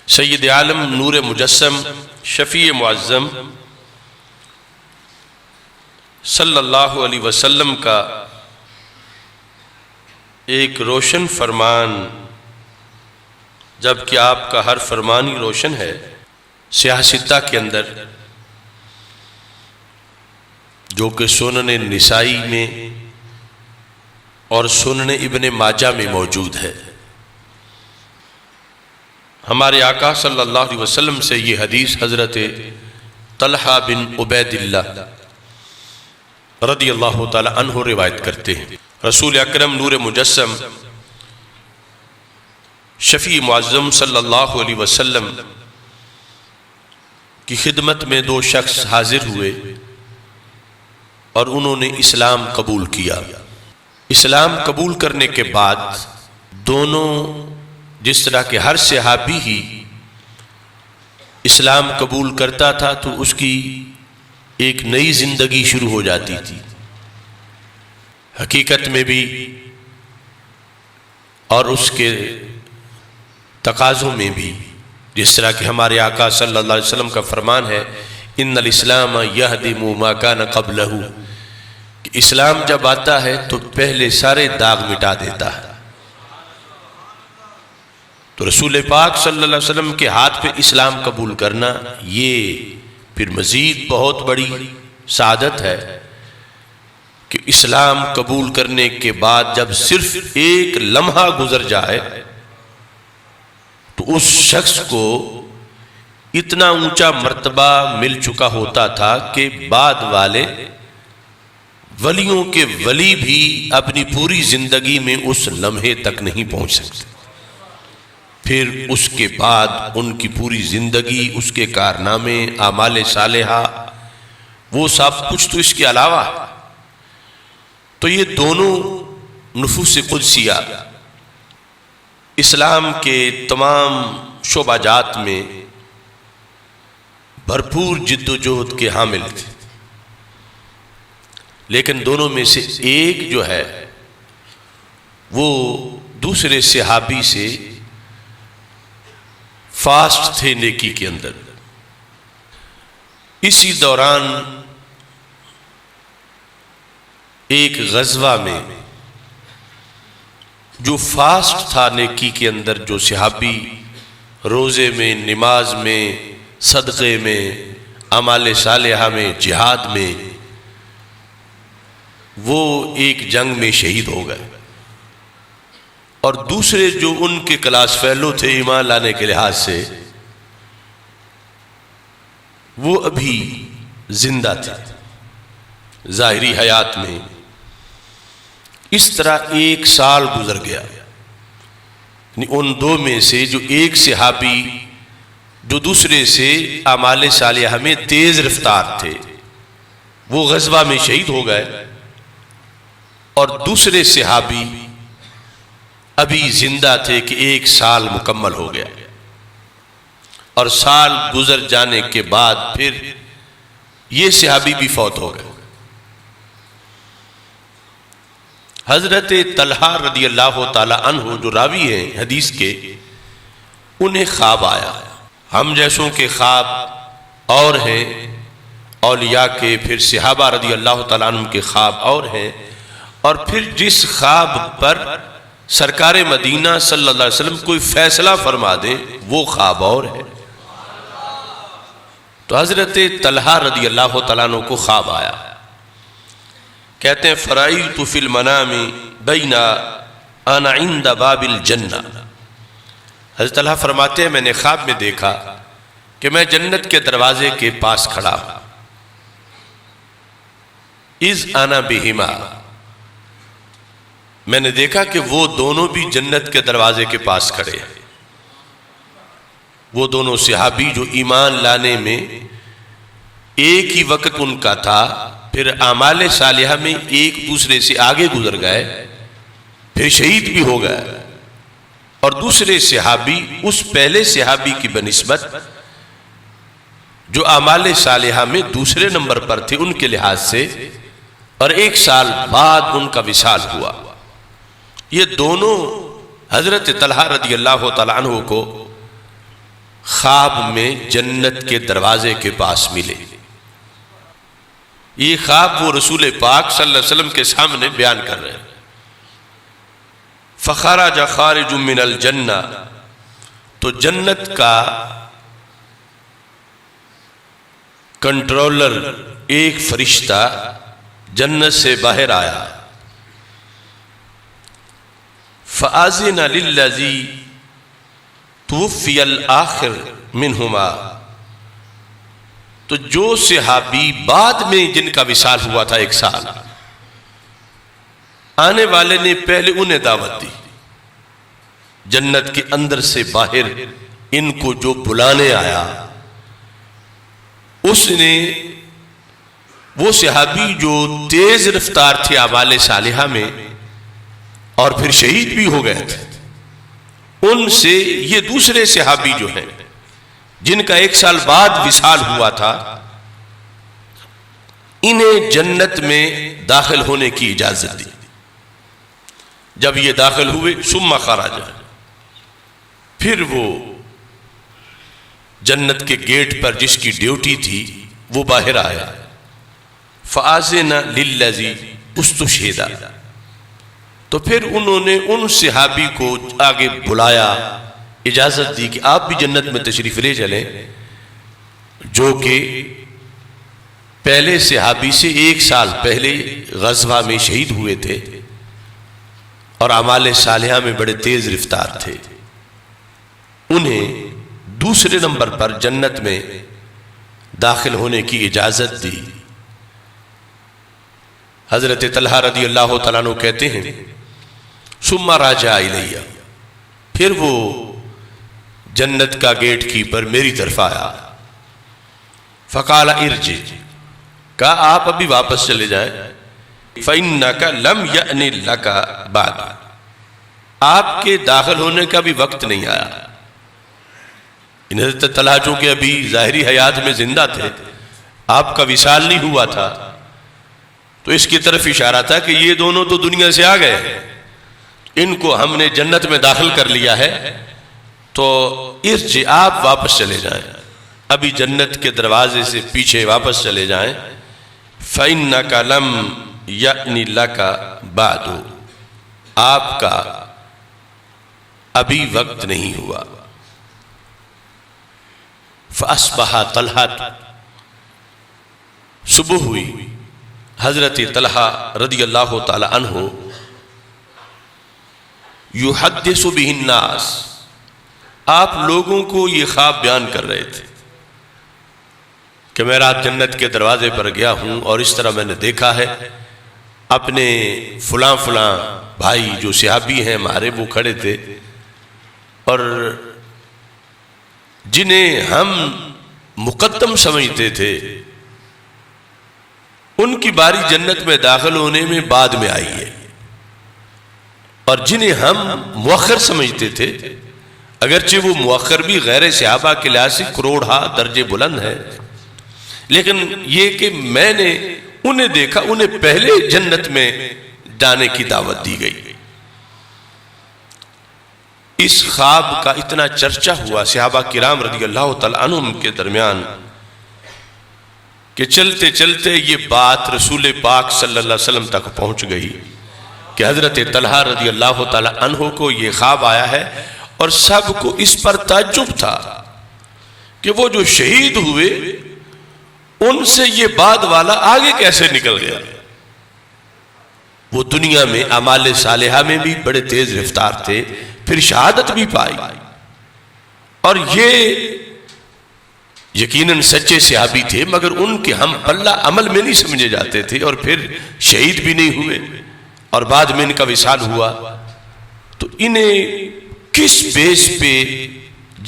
سید عالم نور مجسم شفیع معظم صلی اللہ علیہ وسلم کا ایک روشن فرمان، جبکہ آپ کا ہر فرمان ہی روشن ہے، سیاہ ستہ کے اندر جو کہ سنن نسائی میں اور سنن ابن ماجہ میں موجود ہے۔ ہمارے آقا صلی اللہ علیہ وسلم سے یہ حدیث حضرت طلحہ بن عبید اللہ رضی اللہ تعالی عنہ روایت کرتے ہیں۔ رسول اکرم نور مجسم شفیع معظم صلی اللہ علیہ وسلم کی خدمت میں دو شخص حاضر ہوئے اور انہوں نے اسلام قبول کیا۔ اسلام قبول کرنے کے بعد دونوں، جس طرح کہ ہر صحابی ہی اسلام قبول کرتا تھا تو اس کی ایک نئی زندگی شروع ہو جاتی تھی، حقیقت میں بھی اور اس کے تقاضوں میں بھی، جس طرح کہ ہمارے آقا صلی اللہ علیہ وسلم کا فرمان ہے ان الاسلام یہدم ما کان قبلہ، کہ اسلام جب آتا ہے تو پہلے سارے داغ مٹا دیتا ہے۔ تو رسول پاک صلی اللہ علیہ وسلم کے ہاتھ پہ اسلام قبول کرنا یہ پھر مزید بہت بڑی سعادت ہے کہ اسلام قبول کرنے کے بعد جب صرف ایک لمحہ گزر جائے تو اس شخص کو اتنا اونچا مرتبہ مل چکا ہوتا تھا کہ بعد والے ولیوں کے ولی بھی اپنی پوری زندگی میں اس لمحے تک نہیں پہنچ سکتے۔ پھر اس کے بعد ان کی پوری زندگی، اس کے کارنامے، اعمال صالحہ، وہ سب کچھ تو اس کے علاوہ۔ تو یہ دونوں نفوس قدسیہ اسلام کے تمام شعبہ جات میں بھرپور جد و جہد کے حامل تھے، لیکن دونوں میں سے ایک جو ہے وہ دوسرے صحابی سے فاسٹ تھے نیکی کے اندر۔ اسی دوران ایک غزوہ میں جو فاسٹ تھا نیکی کے اندر، جو صحابی روزے میں، نماز میں، صدقے میں، اعمال صالحہ میں، جہاد میں، وہ ایک جنگ میں شہید ہو گئے، اور دوسرے جو ان کے کلاس فیلو تھے ایمان لانے کے لحاظ سے، وہ ابھی زندہ تھے ظاہری حیات میں۔ اس طرح ایک سال گزر گیا، یعنی ان دو میں سے جو ایک صحابی جو دوسرے سے اعمال صالحہ میں تیز رفتار تھے وہ غزوہ میں شہید ہو گئے، اور دوسرے صحابی ابھی زندہ تھے کہ ایک سال مکمل ہو گیا، اور سال گزر جانے کے بعد پھر یہ صحابی بھی فوت ہو گئے۔ حضرت طلحہ رضی اللہ تعالی عنہ جو راوی ہیں حدیث کے، انہیں خواب آیا۔ ہم جیسوں کے خواب اور ہیں، اولیاء کے، پھر صحابہ رضی اللہ تعالیٰ عنہ کے خواب اور ہیں، اور پھر جس خواب پر سرکار مدینہ صلی اللہ علیہ وسلم کوئی فیصلہ فرما دیں وہ خواب اور ہے۔ تو حضرت طلحہ رضی اللہ تعالیٰ عنہ کو خواب آیا، کہتے ہیں فرائیت فی المنام بین انا عند باب الجنہ۔ حضرت طلحہ فرماتے ہیں میں نے خواب میں دیکھا کہ میں جنت کے دروازے کے پاس کھڑا ہوں، اذ انا بہما، میں نے دیکھا کہ وہ دونوں بھی جنت کے دروازے کے پاس کھڑے ہیں۔ وہ دونوں صحابی جو ایمان لانے میں ایک ہی وقت ان کا تھا، پھر اعمال صالحہ میں ایک دوسرے سے آگے گزر گئے، پھر شہید بھی ہو گئے، اور دوسرے صحابی اس پہلے صحابی کی بنسبت جو اعمال صالحہ میں دوسرے نمبر پر تھے ان کے لحاظ سے، اور ایک سال بعد ان کا وصال ہوا۔ یہ دونوں حضرت طلحہ رضی اللہ تعالیٰ عنہ کو خواب میں جنت کے دروازے کے پاس ملے۔ یہ خواب وہ رسول پاک صلی اللہ علیہ وسلم کے سامنے بیان کر رہے ہیں۔ فخرج خارج من الجنہ، تو جنت کا کنٹرولر ایک فرشتہ جنت سے باہر آیا۔ فآذن للذی توفی الآخر منہما، تو جو صحابی بعد میں جن کا وصال ہوا تھا 1 سال، آنے والے نے پہلے انہیں دعوت دی۔ جنت کے اندر سے باہر ان کو جو بلانے آیا، اس نے وہ صحابی جو تیز رفتار تھے اعمال صالحہ میں اور پھر شہید بھی ہو گئے تھے، ان سے یہ دوسرے صحابی جو ہیں جن کا 1 سال بعد وصال ہوا تھا، انہیں جنت میں داخل ہونے کی اجازت دی۔ جب یہ داخل ہوئے، ثم خرج، پھر وہ جنت کے گیٹ پر جس کی ڈیوٹی تھی وہ باہر آیا۔ فآذن للذی استشہد، تو پھر انہوں نے ان صحابی کو آگے بلایا، اجازت دی کہ آپ بھی جنت میں تشریف لے چلیں، جو کہ پہلے صحابی سے 1 سال پہلے غزوہ میں شہید ہوئے تھے اور اعمال صالحہ میں بڑے تیز رفتار تھے۔ انہیں دوسرے نمبر پر جنت میں داخل ہونے کی اجازت دی۔ حضرت طلحہ رضی اللہ تعالیٰ عنہ کہتے ہیں ثم راجع الیہ، پھر وہ جنت کا گیٹ کیپر میری طرف آیا۔ فقال ارجع، کہا آپ ابھی واپس چلے جائیں۔ فإنک لم یأن لک بعد، آپ کے داخل ہونے کا بھی وقت نہیں آیا۔ حضرت طلحہ چونکہ ابھی ظاہری حیات میں زندہ تھے، آپ کا وصال نہیں ہوا تھا، تو اس کی طرف اشارہ تھا کہ یہ دونوں تو دنیا سے آ گئے، ان کو ہم نے جنت میں داخل کر لیا ہے، تو ارجع، آپ واپس چلے جائیں، ابھی جنت کے دروازے سے پیچھے واپس چلے جائیں۔ فإنک لم یأن لک بعد، آپ کا ابھی وقت نہیں ہوا۔ فأصبح طلحہ، صبح ہوئی، حضرت طلحہ رضی اللہ تعالی عنہ یحدث بہ الناس، آپ لوگوں کو یہ خواب بیان کر رہے تھے کہ میں رات جنت کے دروازے پر گیا ہوں اور اس طرح میں نے دیکھا ہے، اپنے فلاں فلاں بھائی جو صحابی ہیں ہمارے وہ کھڑے تھے، اور جنہیں ہم مقدم سمجھتے تھے ان کی باری جنت میں داخل ہونے میں بعد میں آئی ہے، اور جنہیں ہم مؤخر سمجھتے تھے، اگرچہ وہ مؤخر بھی غیر صحابہ کے لحاظ سے کروڑہا درجے بلند ہے، لیکن یہ کہ میں نے انہیں دیکھا، انہیں پہلے جنت میں جانے کی دعوت دی گئی۔ اس خواب کا اتنا چرچا ہوا صحابہ کرام رضی اللہ تعالیٰ عنہم کے درمیان کہ چلتے چلتے یہ بات رسول پاک صلی اللہ علیہ وسلم تک پہنچ گئی کہ حضرت طلحہ رضی اللہ تعالیٰ عنہ کو یہ خواب آیا ہے، اور سب کو اس پر تعجب تھا کہ وہ جو شہید ہوئے ان سے یہ بعد والا آگے کیسے نکل گیا۔ وہ دنیا میں اعمال صالحہ میں بھی بڑے تیز رفتار تھے، پھر شہادت بھی پائی، اور یہ یقیناً سچے صحابی تھے، مگر ان کے ہم پلہ عمل میں نہیں سمجھے جاتے تھے، اور پھر شہید بھی نہیں ہوئے اور بعد میں ان کا وصال ہوا، تو انہیں کس بیس پہ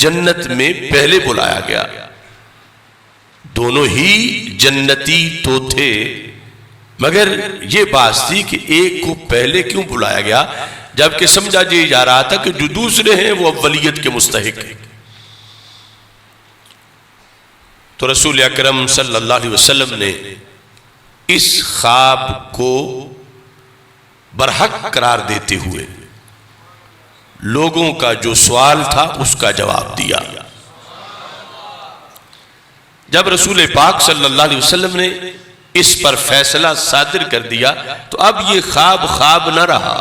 جنت میں پہلے بلایا گیا؟ دونوں ہی جنتی تو تھے، مگر یہ بات تھی کہ ایک کو پہلے کیوں بلایا گیا، جبکہ سمجھا جا رہا تھا کہ جو دوسرے ہیں وہ اولیت کے مستحق ہیں۔ تو رسول اکرم صلی اللہ علیہ وسلم نے اس خواب کو برحق قرار دیتے ہوئے لوگوں کا جو سوال تھا اس کا جواب دیا۔ جب رسول پاک صلی اللہ علیہ وسلم نے اس پر فیصلہ صادر کر دیا تو اب یہ خواب نہ رہا،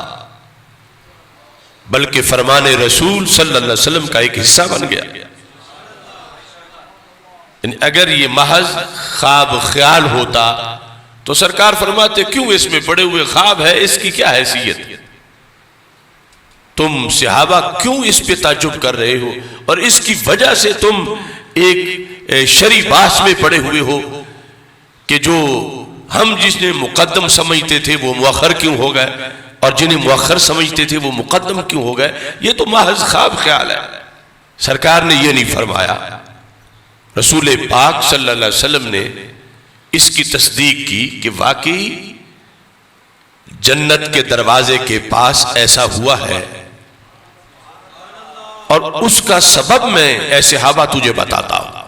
بلکہ فرمان رسول صلی اللہ علیہ وسلم کا ایک حصہ بن گیا۔ یعنی اگر یہ محض خواب خیال ہوتا تو سرکار فرماتے کیوں اس میں پڑے ہوئے خواب ہے، اس کی کیا حیثیت، تم صحابہ کیوں اس پہ تعجب کر رہے ہو، اور اس کی وجہ سے تم ایک شرعی بحث میں پڑے ہوئے ہو کہ جو ہم جس نے مقدم سمجھتے تھے وہ مؤخر کیوں ہو گئے، اور جنہیں مؤخر سمجھتے تھے وہ مقدم کیوں ہو گئے، یہ تو محض خواب خیال ہے۔ سرکار نے یہ نہیں فرمایا، رسول پاک صلی اللہ علیہ وسلم نے اس کی تصدیق کی کہ واقعی جنت کے دروازے کے پاس ایسا ہوا ہے، اور اس کا سبب میں اے صحابہ تجھے بتاتا ہوں۔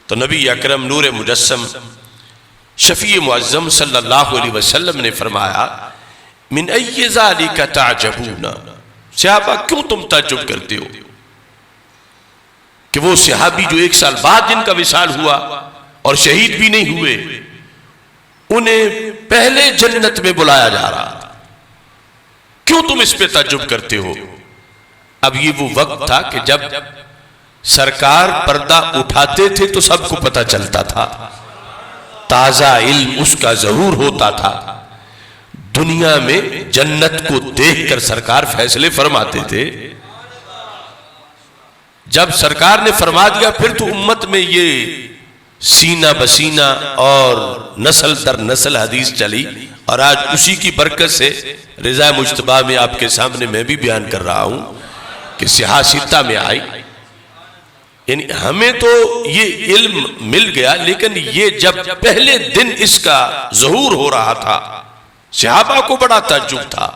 تو نبی اکرم نور مجسم شفیع معظم صلی اللہ علیہ وسلم نے فرمایا من ای ذالک تعجبون، صحابہ کیوں تم تعجب کرتے ہو کہ وہ صحابی جو 1 سال بعد جن کا وصال ہوا اور شہید بھی نہیں ہوئے، انہیں پہلے جنت میں بلایا جا رہا تھا، کیوں تم اس پہ تعجب کرتے ہو؟ اب یہ وہ وقت تھا کہ جب سرکار پردہ اٹھاتے تھے تو سب کو پتہ چلتا تھا، تازہ علم اس کا ظہور ہوتا تھا، دنیا میں جنت کو دیکھ کر سرکار فیصلے فرماتے تھے۔ جب سرکار نے فرما دیا پھر تو امت میں یہ سینہ بسینہ اور نسل در نسل حدیث چلی، اور آج اسی کی برکت سے رضا مجتبیٰ میں آپ کے سامنے میں بھی بیان کر رہا ہوں کہ صحاح ستہ میں آئی۔ یعنی ہمیں تو یہ علم مل گیا، لیکن یہ جب پہلے دن اس کا ظہور ہو رہا تھا صحابہ کو بڑا تعجب تھا۔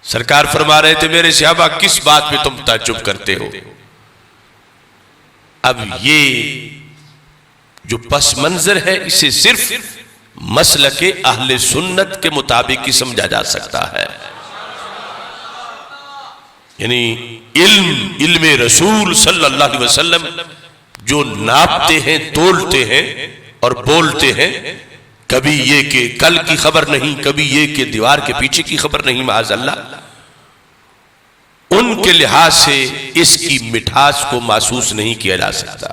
سرکار فرما رہے تھے میرے صحابہ کس بات پہ تم تعجب کرتے ہو؟ اب یہ جو پس منظر ہے اسے صرف مسلک اہل سنت کے مطابق ہی سمجھا جا سکتا ہے۔ یعنی علم رسول صلی اللہ علیہ وسلم جو ناپتے ہیں، تولتے ہیں اور بولتے ہیں، کبھی یہ کہ کل کی خبر نہیں، کبھی یہ کہ دیوار کے پیچھے کی خبر نہیں، معاذ اللہ، ان کے لحاظ سے اس کی مٹھاس کو محسوس نہیں کیا جا سکتا،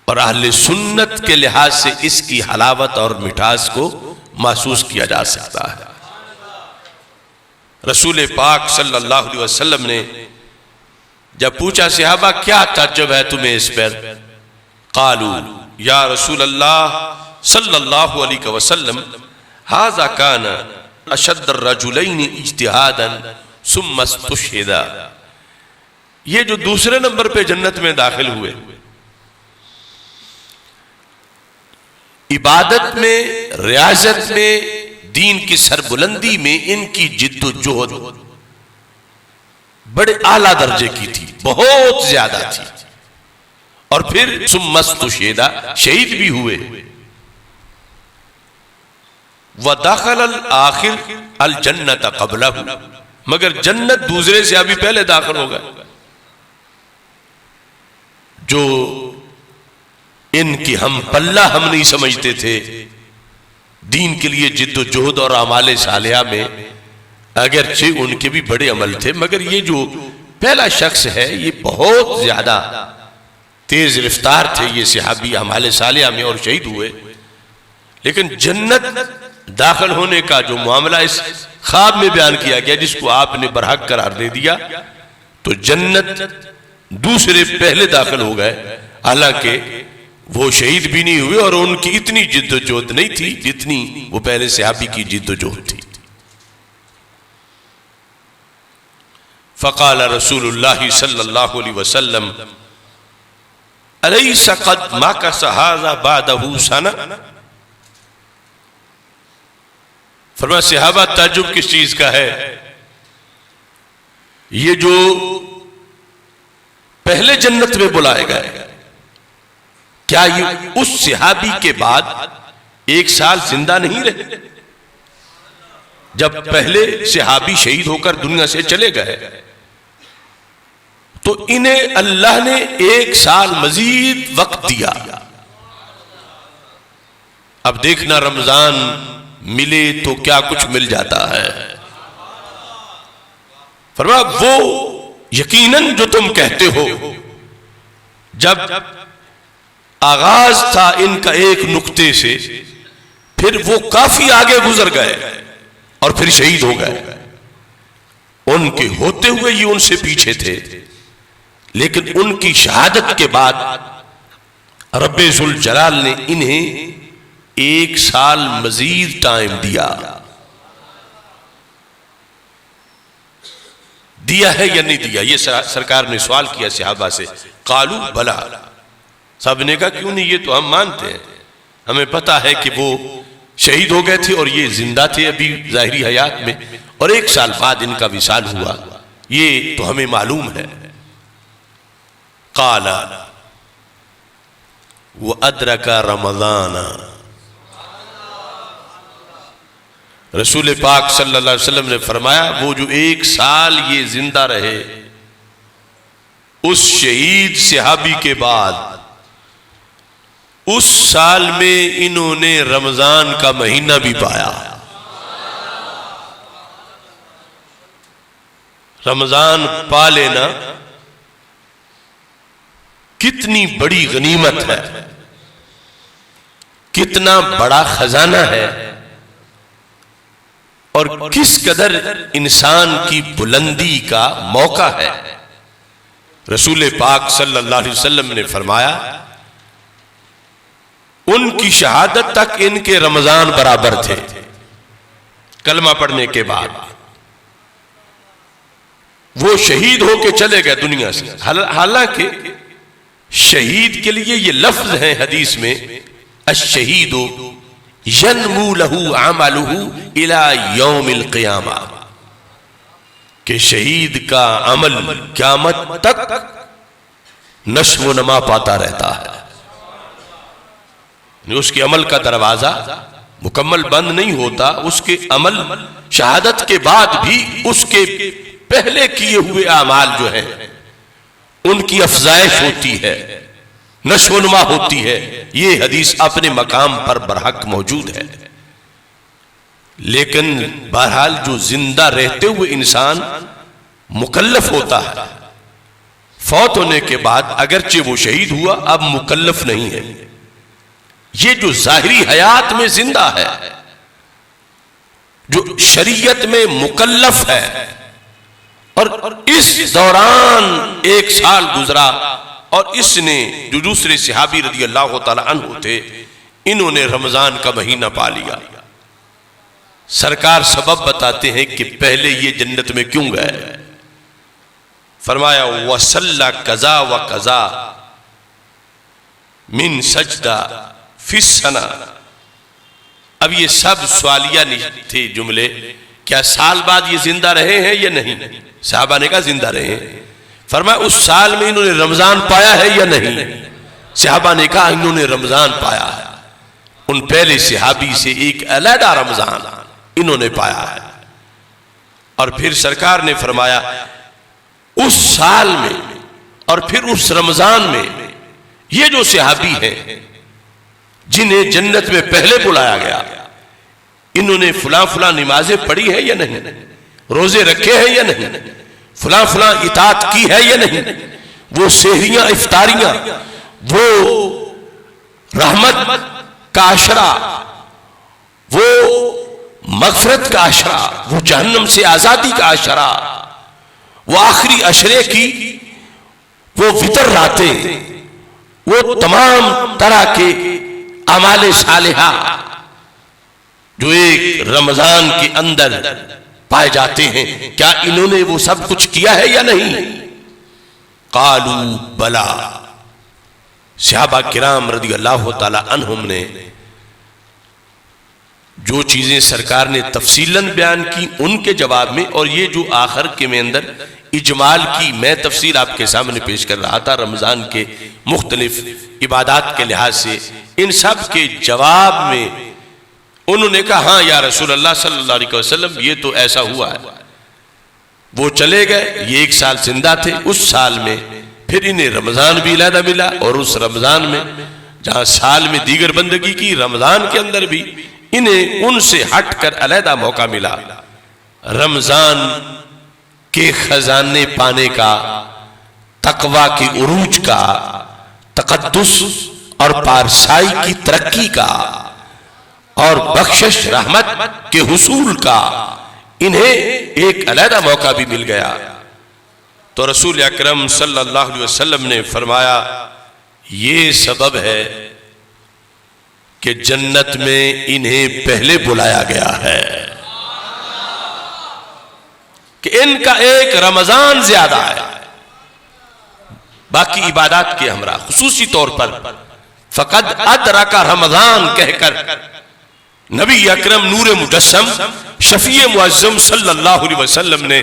اور اہل سنت کے لحاظ سے اس کی حلاوت اور مٹھاس کو محسوس کیا جا سکتا ہے۔ رسول پاک صلی اللہ علیہ وسلم نے جب پوچھا صحابہ کیا تعجب ہے تمہیں اس پر؟ قالوا یا رسول اللہ صلی اللہ علیہ وسلم ھذا کان اشد الرجلین اجتہادا ثم استشہدا، یہ جو دوسرے نمبر پہ جنت میں داخل ہوئے، عبادت میں، ریاضت میں، دین کی سربلندی میں ان کی جد و جہد بڑے اعلیٰ درجے کی تھی، بہت زیادہ تھی، اور پھر ثم استشہدا، شہید بھی ہوئے۔ وَدَخَلَ الْآخِرُ الْجَنَّةَ قَبْلَهُ، مگر جنت دوسرے سے ابھی پہلے داخل ہو گئے۔ جو ان کی ہم پلہ ہم نہیں سمجھتے تھے دین کے لیے جد و جہد اور اعمال صالحہ میں، اگرچہ ان کے بھی بڑے عمل تھے، مگر یہ جو پہلا شخص ہے یہ بہت زیادہ تیز رفتار تھے یہ صحابی اعمال صالحہ میں، اور شہید ہوئے۔ لیکن جنت داخل ہونے کا جو معاملہ اس خواب میں بیان کیا گیا جس کو آپ نے برحق قرار دے دیا، تو جنت دوسرے پہلے داخل ہو گئے، حالانکہ وہ شہید بھی نہیں ہوئے اور ان کی اتنی جد و جہد نہیں تھی جتنی وہ پہلے صحابی کی جد و جہد تھی۔ فقال رسول اللہ صلی اللہ علیہ وسلم الیس قد مکث ھذا بعدہ سنہ، فرمایا صحابہ تعجب کس چیز کا ہے، یہ جو پہلے جنت میں بلائے گئے کیا یہ اس صحابی کے بعد 1 سال زندہ نہیں رہے؟ جب پہلے صحابی شہید ہو کر دنیا سے چلے گئے تو انہیں اللہ نے 1 سال مزید وقت دیا. اب دیکھنا رمضان ملے تو کیا کچھ مل جاتا ہے. فرمایا وہ یقیناً جو تم کہتے ہو، جب آغاز تھا ان کا ایک نقطے سے، پھر وہ کافی آگے گزر گئے اور پھر شہید ہو گئے. ان کے ہوتے ہوئے یہ ان سے پیچھے تھے، لیکن ان کی شہادت کے بعد رب ذوالجلال نے انہیں 1 سال مزید ٹائم دیا ہے یا نہیں دیا؟ یہ سرکار نے سوال کیا صحابہ سے. قالو بلا، صاحب نے کہا کیوں نہیں، یہ تو ہم مانتے ہیں، ہمیں پتا ہے کہ وہ شہید ہو گئے تھے اور یہ زندہ تھے ابھی ظاہری حیات میں، اور 1 سال بعد ان کا وصال ہوا، یہ تو ہمیں معلوم ہے. قال وَأَدْرَكَ رَمَضَانَ، رسول پاک صلی اللہ علیہ وسلم نے فرمایا وہ جو 1 سال یہ زندہ رہے، اس شہید صحابی کے بعد اس سال میں انہوں نے رمضان کا مہینہ بھی پایا. رمضان پا لینا کتنی بڑی غنیمت ہے، کتنا بڑا خزانہ ہے، اور کس قدر انسان کی بلندی کا موقع ہے. رسول پاک صلی اللہ علیہ وسلم نے فرمایا ان کی شہادت تک ان کے رمضان برابر تھے کلمہ پڑھنے کے بعد. وہ شہید ہو کے چلے گئے دنیا سے، حالانکہ شہید کے لیے یہ لفظ ہے حدیث میں، الشہید ینمو لہو عملہ الی یوم القیامہ، کہ شہید کا عمل قیامت تک نشو و نما پاتا رہتا ہے. اس کے عمل کا دروازہ مکمل بند نہیں ہوتا، اس کے عمل شہادت کے بعد بھی اس کے پہلے کیے ہوئے اعمال جو ہیں ان کی افزائش ہوتی ہے، نشو و نما ہوتی ہے. یہ حدیث اپنے مقام پر برحق موجود ہے. لیکن بہرحال جو زندہ رہتے ہوئے انسان مکلف ہوتا ہے، فوت ہونے کے بعد اگرچہ وہ شہید ہوا اب مکلف نہیں ہے. یہ جو ظاہری حیات میں زندہ ہے، جو شریعت میں مکلف ہے، اور اس دوران 1 سال گزرا، اور اس نے جو دوسرے صحابی رضی اللہ تعالی عنہ تھے انہوں نے رمضان کا مہینہ پا لیا. سرکار سبب بتاتے ہیں کہ پہلے یہ جنت میں کیوں گئے. فرمایا وَصَلَّ قَضَا وَقَضَا مِن سجدہ فی السنہ. اب یہ سب سوالیہ تھے جملے، کیا سال بعد یہ زندہ رہے ہیں یا نہیں؟ صحابہ نے کہا زندہ رہے ہیں. فرمایا اس سال میں انہوں نے رمضان پایا ہے یا نہیں؟ صحابہ نے کہا انہوں نے رمضان پایا ہے. ان پہلے صحابی سے ایک علیحدہ رمضان انہوں نے پایا ہے. اور پھر سرکار نے فرمایا اس سال میں اور پھر اس رمضان میں یہ جو صحابی ہیں جنہیں جنت میں پہلے بلایا گیا، انہوں نے فلاں فلاں نمازیں پڑھی ہے یا نہیں، روزے رکھے ہیں یا نہیں، فلاں فلاں اطاعت کی ہے یا نہیں، وہ سحریاں افطاریاں، وہ رحمت کا عشرہ، وہ مغفرت کا عشرہ، وہ جہنم سے آزادی کا عشرہ، وہ آخری عشرے کی وہ وتر راتیں، وہ تمام طرح کے اعمال صالحہ جو ایک رمضان کے اندر پائے جاتے ہیں، کیا انہوں نے وہ سب کچھ کیا ہے یا نہیں؟ قالوا بلا. صحابہ کرام رضی اللہ تعالی عنہم نے جو چیزیں سرکار نے تفصیلاً بیان کی ان کے جواب میں، اور یہ جو آخر کے میں اندر اجمال کی میں تفصیل آپ کے سامنے پیش کر رہا تھا رمضان کے مختلف عبادات کے لحاظ سے، ان سب کے جواب میں انہوں نے کہا ہاں یا رسول اللہ صلی اللہ علیہ وسلم یہ تو ایسا ہوا ہے، وہ چلے گئے، یہ 1 سال زندہ تھے، اس سال میں پھر انہیں رمضان بھی علیحدہ ملا، اور اس رمضان میں جہاں سال میں دیگر بندگی کی، رمضان کے اندر بھی انہیں ان سے ہٹ کر علیحدہ موقع ملا رمضان کے خزانے پانے کا، تقوی کی عروج کا، تقدس اور پارسائی کی ترقی کا، اور بخشش رحمت کے حصول کا انہیں ایک علیحدہ موقع بھی مل گیا۔ تو رسول اکرم صلی اللہ علیہ وسلم نے فرمایا یہ سبب ہے کہ جنت میں انہیں پہلے بلایا گیا ہے، کہ ان کا ایک رمضان زیادہ ہے باقی عبادات کے ہمراہ، خصوصی طور پر فقد ادرک رمضان کہہ کر نبی اکرم نور مجسم شفیع معظم صلی اللہ علیہ وسلم نے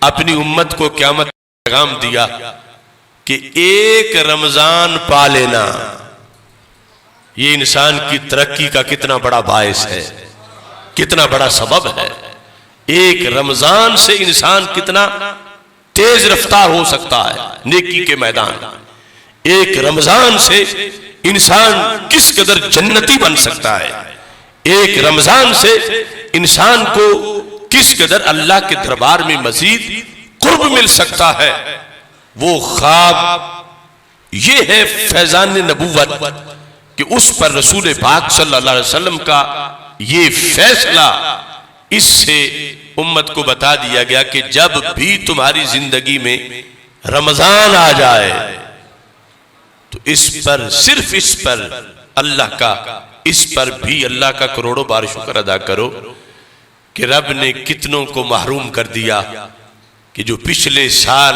اپنی امت کو قیامت پیغام دیا کہ ایک رمضان پا لینا یہ انسان کی ترقی کا کتنا بڑا باعث ہے، کتنا بڑا سبب ہے۔ ایک رمضان سے انسان کتنا تیز رفتار ہو سکتا ہے نیکی کے میدان، ایک رمضان سے انسان کس قدر جنتی بن سکتا ہے، ایک رمضان سے انسان کو کس قدر اللہ کے دربار میں مزید قرب مل سکتا ہے۔ وہ خواب یہ ہے فیضان نبوت کہ اس پر رسول پاک صلی اللہ علیہ وسلم کا یہ فیصلہ، اس سے امت کو بتا دیا گیا کہ جب بھی تمہاری زندگی میں رمضان آ جائے تو اس پر، صرف اس پر اللہ کا، اس پر بھی اللہ کا کروڑوں بار شکر ادا کرو کہ رب نے کتنوں کو محروم کر دیا کہ جو پچھلے سال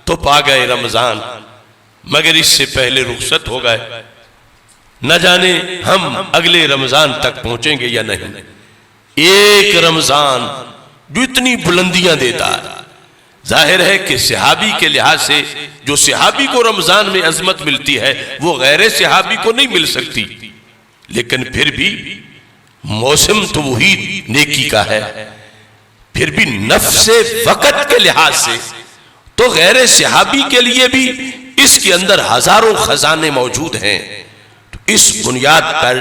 تو پا گئے رمضان مگر اس سے پہلے رخصت ہو گئے، نہ جانے ہم اگلے رمضان تک پہنچیں گے یا نہیں۔ ایک رمضان جو اتنی بلندیاں دیتا ہے، ظاہر ہے کہ صحابی کے لحاظ سے جو صحابی کو رمضان میں عظمت ملتی ہے وہ غیر صحابی کو نہیں مل سکتی، لیکن پھر بھی موسم تو وہی نیکی کا ہے، پھر بھی نفس وقت کے لحاظ سے تو غیر صحابی کے لیے بھی اس کے اندر ہزاروں خزانے موجود ہیں۔ تو اس بنیاد پر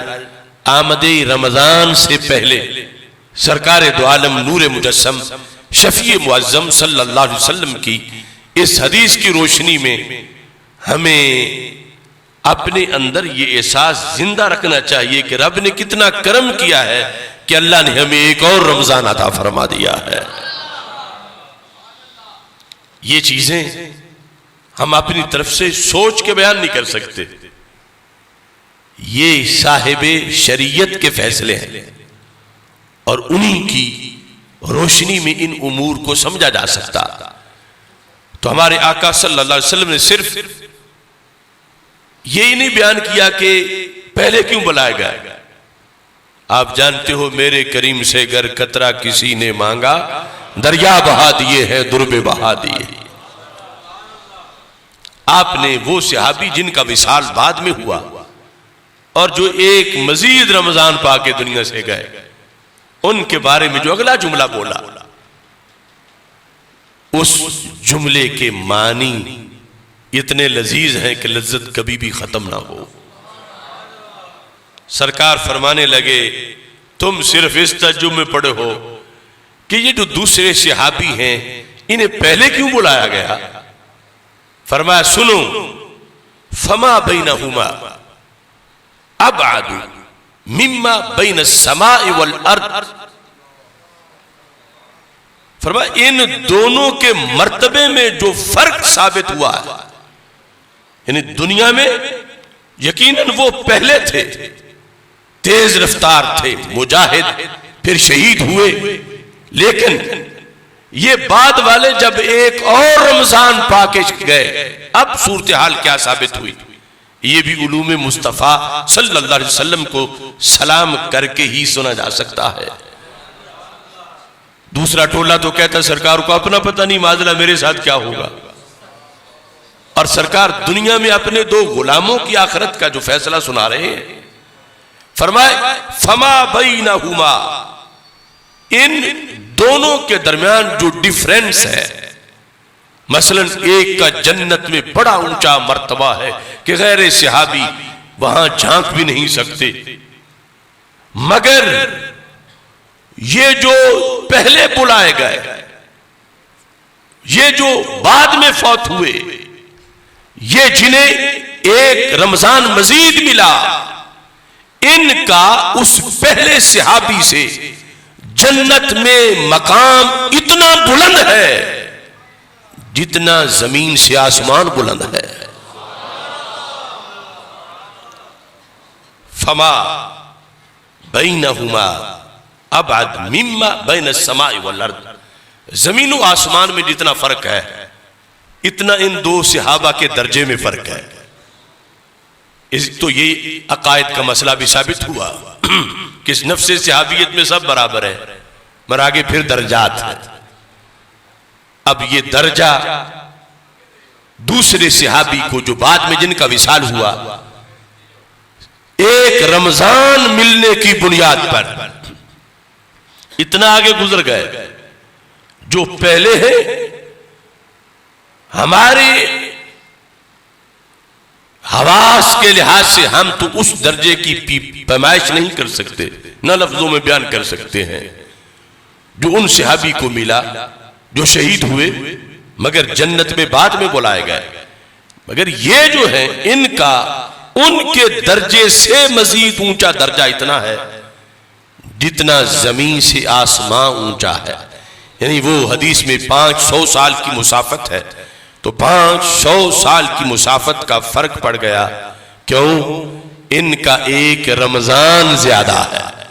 آمد رمضان سے پہلے سرکار دو عالم نور مجسم شفیع معظم صلی اللہ علیہ وسلم کی اس حدیث کی روشنی میں ہمیں اپنے اندر یہ احساس زندہ رکھنا چاہیے کہ رب نے کتنا کرم کیا ہے کہ اللہ نے ہمیں ایک اور رمضان عطا فرما دیا ہے۔ یہ چیزیں ہم اپنی طرف سے سوچ کے بیان نہیں کر سکتے، یہ صاحب شریعت کے فیصلے ہیں اور انہی کی روشنی میں ان امور کو سمجھا جا سکتا۔ تو ہمارے آقا صلی اللہ علیہ وسلم نے صرف یہ نہیں بیان کیا کہ پہلے کیوں بلایا گیا۔ آپ جانتے ہو میرے کریم سے گر قطرہ کسی نے مانگا، دریا بہا دیے ہیں دربے بہا دیے۔ آپ نے وہ صحابی جن کا وصال بعد میں ہوا اور جو ایک مزید رمضان پا کے دنیا سے گئے، ان کے بارے میں جو اگلا جملہ بولا، اس جملے کے معنی اتنے لذیذ ہیں کہ لذت کبھی بھی ختم نہ ہو۔ سرکار فرمانے لگے تم صرف اس تعجب میں پڑے ہو کہ یہ جو دوسرے صحابی ہیں انہیں پہلے کیوں بلایا گیا؟ فرمایا سنو، فما بینہما ابعد مما بین السماء والارض، فرمایا ان دونوں کے مرتبے میں جو فرق ثابت ہوا ہے، یعنی دنیا میں یقیناً وہ پہلے تھے، تیز رفتار تھے، مجاہد، پھر شہید ہوئے، لیکن یہ بعد والے جب ایک اور رمضان پا کے گئے اب صورتحال کیا ثابت ہوئی؟ یہ بھی علوم مصطفیٰ صلی اللہ علیہ وسلم کو سلام کر کے ہی سنا جا سکتا ہے۔ دوسرا ٹولہ تو کہتا سرکار کو اپنا پتہ نہیں معاذاللہ میرے ساتھ کیا ہوگا، اور سرکار دنیا میں اپنے دو غلاموں کی آخرت کا جو فیصلہ سنا رہے ہیں۔ فرمائے فما بینہما، ان دونوں کے درمیان جو ڈیفرنس ہے، مثلا ایک کا جنت میں بڑا اونچا مرتبہ ہے کہ غیر صحابی وہاں جھانک بھی نہیں سکتے، مگر یہ جو پہلے بلائے گئے، یہ جو بعد میں فوت ہوئے، یہ جنہیں ایک رمضان مزید ملا، ان کا اس پہلے صحابی سے جنت میں مقام اتنا بلند ہے جتنا زمین سے آسمان بلند ہے۔ فما بینہما ابعد مما بین السماء والارض، زمین و آسمان میں جتنا فرق ہے اتنا ان دو صحابہ کے درجے میں فرق ہے۔ تو یہ عقائد کا مسئلہ بھی ثابت ہوا کہ نفس صحابیت میں سب برابر ہے، مگر آگے پھر درجات ہیں۔ اب یہ درجہ دوسرے صحابی کو جو بعد میں جن کا وصال ہوا، ایک رمضان ملنے کی بنیاد پر اتنا آگے گزر گئے، جو پہلے ہیں ہمارے حواس کے لحاظ سے ہم تو اس درجے کی پیمائش نہیں کر سکتے، نہ لفظوں میں بیان کر سکتے ہیں جو ان صحابی کو ملا جو شہید ہوئے مگر جنت میں بعد میں بلائے گئے۔ مگر یہ جو ہے ان کا ان کے درجے سے مزید اونچا درجہ اتنا ہے جتنا زمین سے آسمان اونچا ہے، یعنی وہ حدیث میں 500 سال کی مسافت ہے، تو 500 سال کی مسافت کا فرق پڑ گیا، کیوں؟ ان کا ایک رمضان زیادہ ہے۔